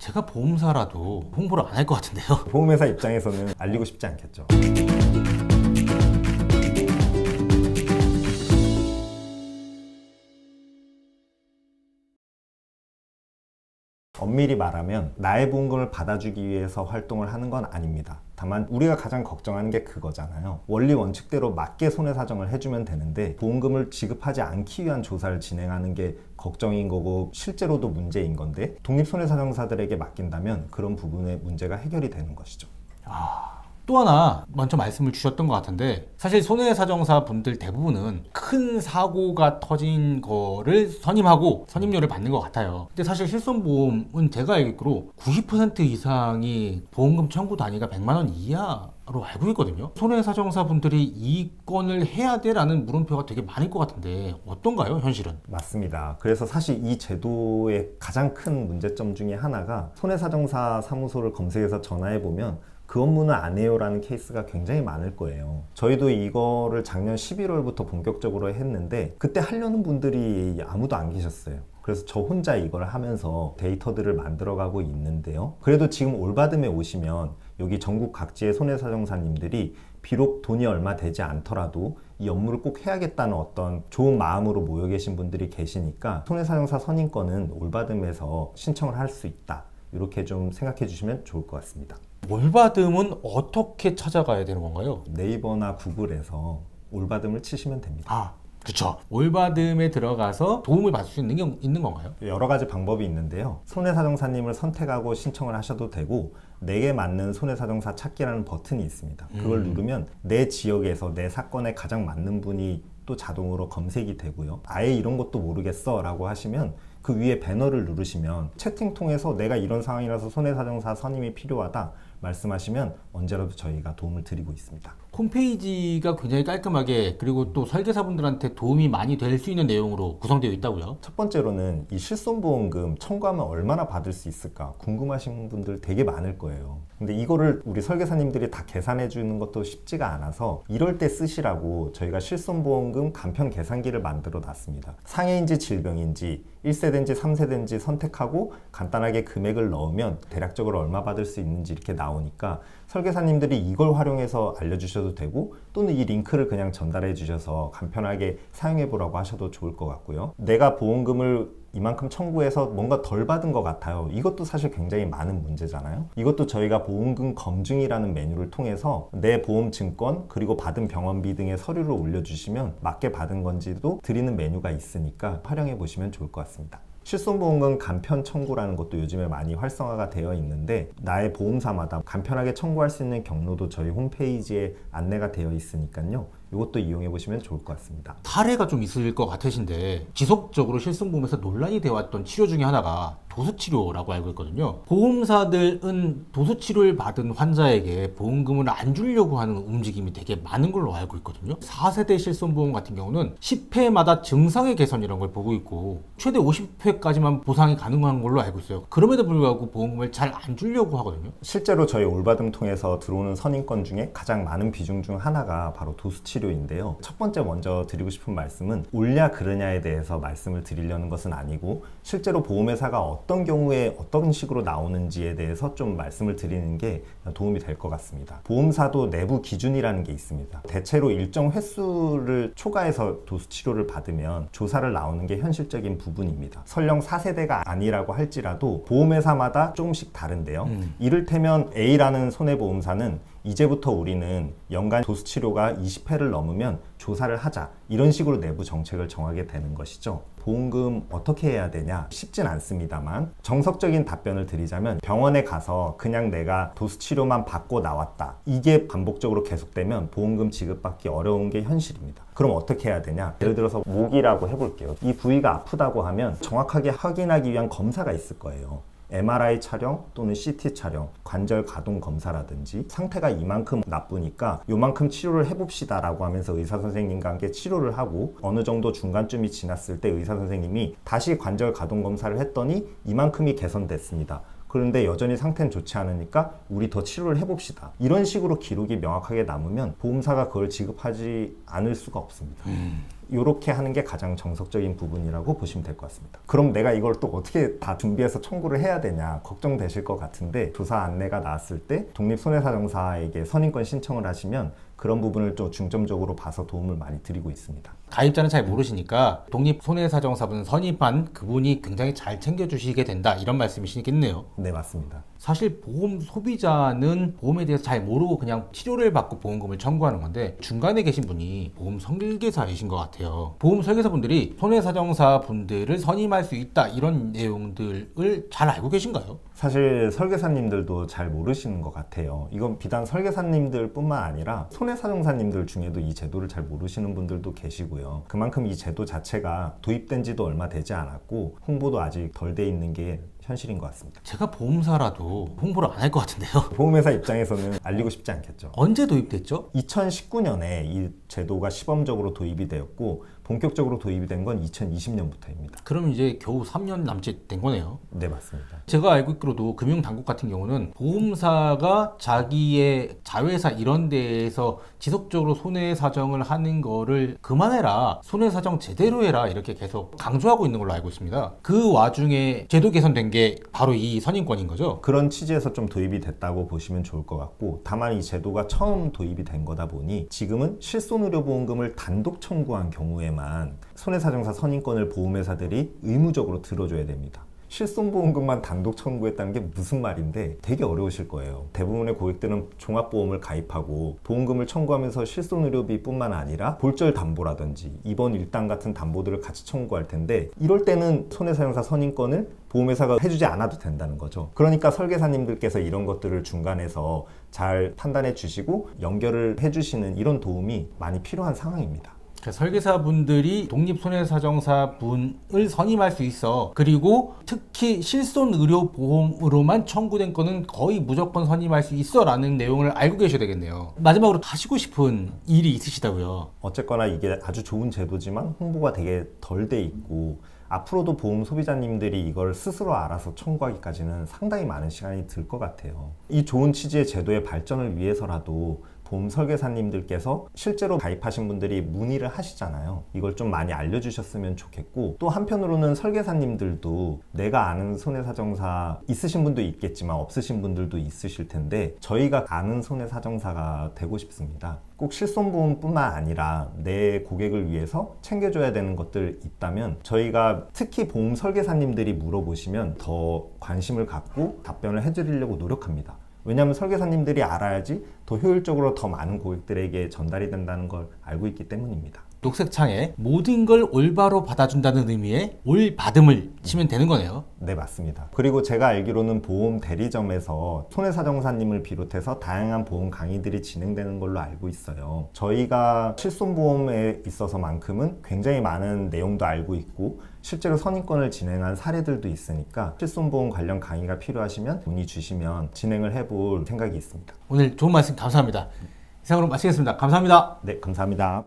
제가 보험사라도 홍보를 안 할 것 같은데요. 보험회사 입장에서는 알리고 싶지 않겠죠. 엄밀히 말하면 나의 보험금을 받아주기 위해서 활동을 하는 건 아닙니다. 다만 우리가 가장 걱정하는 게 그거잖아요. 원리 원칙대로 맞게 손해사정을 해주면 되는데 보험금을 지급하지 않기 위한 조사를 진행하는 게 걱정인 거고 실제로도 문제인 건데 독립손해사정사들에게 맡긴다면 그런 부분의 문제가 해결이 되는 것이죠. 또 하나 먼저 말씀을 주셨던 것 같은데 사실 손해사정사 분들 대부분은 큰 사고가 터진 거를 선임하고 선임료를 받는 것 같아요. 근데 사실 실손보험은 제가 알기로 90% 이상이 보험금 청구 단위가 100만 원 이하로 알고 있거든요. 손해사정사 분들이 이 건을 해야 돼라는 물음표가 되게 많을 것 같은데 어떤가요, 현실은? 맞습니다. 그래서 사실 이 제도의 가장 큰 문제점 중에 하나가 손해사정사 사무소를 검색해서 전화해보면 그 업무는 안 해요 라는 케이스가 굉장히 많을 거예요. 저희도 이거를 작년 11월부터 본격적으로 했는데 그때 하려는 분들이 아무도 안 계셨어요. 그래서 저 혼자 이걸 하면서 데이터들을 만들어가고 있는데요. 그래도 지금 올바듬에 오시면 여기 전국 각지의 손해사정사님들이 비록 돈이 얼마 되지 않더라도 이 업무를 꼭 해야겠다는 어떤 좋은 마음으로 모여 계신 분들이 계시니까 손해사정사 선임권은 올바듬에서 신청을 할 수 있다. 이렇게 좀 생각해 주시면 좋을 것 같습니다. 올바듬은 어떻게 찾아가야 되는 건가요? 네이버나 구글에서 올바듬을 치시면 됩니다. 그렇죠. 올바듬에 들어가서 도움을 받을 수 있는 건가요? 여러 가지 방법이 있는데요. 손해사정사님을 선택하고 신청을 하셔도 되고 내게 맞는 손해사정사 찾기라는 버튼이 있습니다. 그걸 누르면 내 지역에서 내 사건에 가장 맞는 분이 또 자동으로 검색이 되고요. 아예 이런 것도 모르겠어 라고 하시면 그 위에 배너를 누르시면 채팅 통해서 내가 이런 상황이라서 손해사정사 선임이 필요하다 말씀하시면 언제라도 저희가 도움을 드리고 있습니다. 홈페이지가 굉장히 깔끔하게 그리고 또 설계사분들한테 도움이 많이 될 수 있는 내용으로 구성되어 있다고요? 첫 번째로는 이 실손보험금 청구하면 얼마나 받을 수 있을까 궁금하신 분들 되게 많을 거예요. 근데 이거를 우리 설계사님들이 다 계산해 주는 것도 쉽지가 않아서 이럴 때 쓰시라고 저희가 실손보험금 간편 계산기를 만들어 놨습니다. 상해인지 질병인지 1세대인지 3세대인지 선택하고 간단하게 금액을 넣으면 대략적으로 얼마 받을 수 있는지 이렇게 나오니까 설계사님들이 이걸 활용해서 알려주셔도 되고 또는 이 링크를 그냥 전달해 주셔서 간편하게 사용해 보라고 하셔도 좋을 것 같고요. 내가 보험금을 이만큼 청구해서 뭔가 덜 받은 것 같아요. 이것도 사실 굉장히 많은 문제잖아요. 이것도 저희가 보험금 검증이라는 메뉴를 통해서 내 보험 증권 그리고 받은 병원비 등의 서류를 올려주시면 맞게 받은 건지도 드리는 메뉴가 있으니까 활용해 보시면 좋을 것 같습니다. 실손보험금 간편 청구라는 것도 요즘에 많이 활성화가 되어 있는데 나의 보험사마다 간편하게 청구할 수 있는 경로도 저희 홈페이지에 안내가 되어 있으니까요. 이것도 이용해 보시면 좋을 것 같습니다. 사례가 좀 있을 것 같으신데 지속적으로 실손보험에서 논란이 되어왔던 치료 중에 하나가 도수치료라고 알고 있거든요. 보험사들은 도수치료를 받은 환자에게 보험금을 안 주려고 하는 움직임이 되게 많은 걸로 알고 있거든요. 4세대 실손보험 같은 경우는 10회마다 증상의 개선 이런 걸 보고 있고 최대 50회까지만 보상이 가능한 걸로 알고 있어요. 그럼에도 불구하고 보험금을 잘 안 주려고 하거든요. 실제로 저희 올바듬 통해서 들어오는 선임권 중에 가장 많은 비중 중 하나가 바로 도수치료인데요. 첫 번째 먼저 드리고 싶은 말씀은 옳냐 그르냐에 대해서 말씀을 드리려는 것은 아니고 실제로 보험회사가 어떤 경우에 어떤 식으로 나오는지에 대해서 좀 말씀을 드리는 게 도움이 될 것 같습니다. 보험사도 내부 기준이라는 게 있습니다. 대체로 일정 횟수를 초과해서 도수치료를 받으면 조사를 나오는 게 현실적인 부분입니다. 설령 4세대가 아니라고 할지라도 보험회사마다 조금씩 다른데요. 이를테면 A라는 손해보험사는 이제부터 우리는 연간 도수치료가 20회를 넘으면 조사를 하자 이런 식으로 내부 정책을 정하게 되는 것이죠. 보험금 어떻게 해야 되냐? 쉽진 않습니다만 정석적인 답변을 드리자면 병원에 가서 그냥 내가 도수치료만 받고 나왔다. 이게 반복적으로 계속되면 보험금 지급받기 어려운 게 현실입니다. 그럼 어떻게 해야 되냐? 예를 들어서 목이라고 해볼게요. 이 부위가 아프다고 하면 정확하게 확인하기 위한 검사가 있을 거예요. MRI 촬영 또는 CT 촬영, 관절 가동 검사라든지 상태가 이만큼 나쁘니까 요만큼 치료를 해봅시다 라고 하면서 의사 선생님과 함께 치료를 하고 어느 정도 중간쯤이 지났을 때 의사 선생님이 다시 관절 가동 검사를 했더니 이만큼이 개선됐습니다. 그런데 여전히 상태는 좋지 않으니까 우리 더 치료를 해봅시다. 이런 식으로 기록이 명확하게 남으면 보험사가 그걸 지급하지 않을 수가 없습니다. 이렇게 하는 게 가장 정석적인 부분이라고 보시면 될 것 같습니다. 그럼 내가 이걸 또 어떻게 다 준비해서 청구를 해야 되냐 걱정되실 것 같은데, 조사 안내가 나왔을 때 독립손해사정사에게 선임권 신청을 하시면 그런 부분을 좀 중점적으로 봐서 도움을 많이 드리고 있습니다. 가입자는 잘 모르시니까 독립손해사정사분 선임한 그분이 굉장히 잘 챙겨주시게 된다, 이런 말씀이시겠네요. 네, 맞습니다. 사실 보험 소비자는 보험에 대해서 잘 모르고 그냥 치료를 받고 보험금을 청구하는 건데, 중간에 계신 분이 보험 설계사이신 것 같아요. 보험 설계사분들이 손해사정사 분들을 선임할 수 있다, 이런 내용들을 잘 알고 계신가요? 사실 설계사님들도 잘 모르시는 것 같아요. 이건 비단 설계사님들 뿐만 아니라 손해사정사님들 중에도 이 제도를 잘 모르시는 분들도 계시고요. 그만큼 이 제도 자체가 도입된 지도 얼마 되지 않았고 홍보도 아직 덜 돼 있는 게 현실인 것 같습니다. 제가 보험사라도 홍보를 안 할 것 같은데요. 보험회사 입장에서는 알리고 싶지 않겠죠. 언제 도입됐죠? 2019년에 이 제도가 시범적으로 도입이 되었고 본격적으로 도입이 된 건 2020년부터입니다. 그럼 이제 겨우 3년 남짓 된 거네요. 네, 맞습니다. 제가 알고 있기로도 금융당국 같은 경우는 보험사가 자기의 자회사 이런 데에서 지속적으로 손해사정을 하는 거를 그만해라, 손해사정 제대로 해라, 이렇게 계속 강조하고 있는 걸로 알고 있습니다. 그 와중에 제도 개선된 게 바로 이 선임권인 거죠? 그런 취지에서 좀 도입이 됐다고 보시면 좋을 것 같고, 다만 이 제도가 처음 도입이 된 거다 보니 지금은 실손의료보험금을 단독 청구한 경우에만 손해사정사 선임권을 보험회사들이 의무적으로 들어줘야 됩니다. 실손보험금만 단독 청구했다는 게 무슨 말인데 되게 어려우실 거예요. 대부분의 고객들은 종합보험을 가입하고 보험금을 청구하면서 실손의료비 뿐만 아니라 볼절 담보라든지 입원 일당 같은 담보들을 같이 청구할 텐데, 이럴 때는 손해사정사 선임권을 보험회사가 해주지 않아도 된다는 거죠. 그러니까 설계사님들께서 이런 것들을 중간에서 잘 판단해 주시고 연결을 해주시는 이런 도움이 많이 필요한 상황입니다. 설계사분들이 독립손해사정사분을 선임할 수 있어. 그리고 특히 실손의료보험으로만 청구된 거는 거의 무조건 선임할 수 있어 라는 내용을 알고 계셔야 되겠네요. 마지막으로 하시고 싶은 일이 있으시다고요? 어쨌거나 이게 아주 좋은 제도지만 홍보가 되게 덜 돼 있고, 앞으로도 보험 소비자님들이 이걸 스스로 알아서 청구하기까지는 상당히 많은 시간이 들 것 같아요. 이 좋은 취지의 제도의 발전을 위해서라도 보험 설계사님들께서 실제로 가입하신 분들이 문의를 하시잖아요. 이걸 좀 많이 알려주셨으면 좋겠고, 또 한편으로는 설계사님들도 내가 아는 손해사정사 있으신 분도 있겠지만 없으신 분들도 있으실 텐데, 저희가 아는 손해사정사가 되고 싶습니다. 꼭 실손보험뿐만 아니라 내 고객을 위해서 챙겨줘야 되는 것들 있다면 저희가 특히 보험 설계사님들이 물어보시면 더 관심을 갖고 답변을 해드리려고 노력합니다. 왜냐하면 설계사님들이 알아야지 더 효율적으로 더 많은 고객들에게 전달이 된다는 걸 알고 있기 때문입니다. 녹색창에 모든 걸 올바로 받아준다는 의미의 올받음을 치면 되는 거네요. 네, 맞습니다. 그리고 제가 알기로는 보험 대리점에서 손해사정사님을 비롯해서 다양한 보험 강의들이 진행되는 걸로 알고 있어요. 저희가 실손보험에 있어서만큼은 굉장히 많은 내용도 알고 있고 실제로 선임권을 진행한 사례들도 있으니까 실손보험 관련 강의가 필요하시면 문의 주시면 진행을 해볼 생각이 있습니다. 오늘 좋은 말씀 감사합니다. 이상으로 마치겠습니다. 감사합니다. 네, 감사합니다.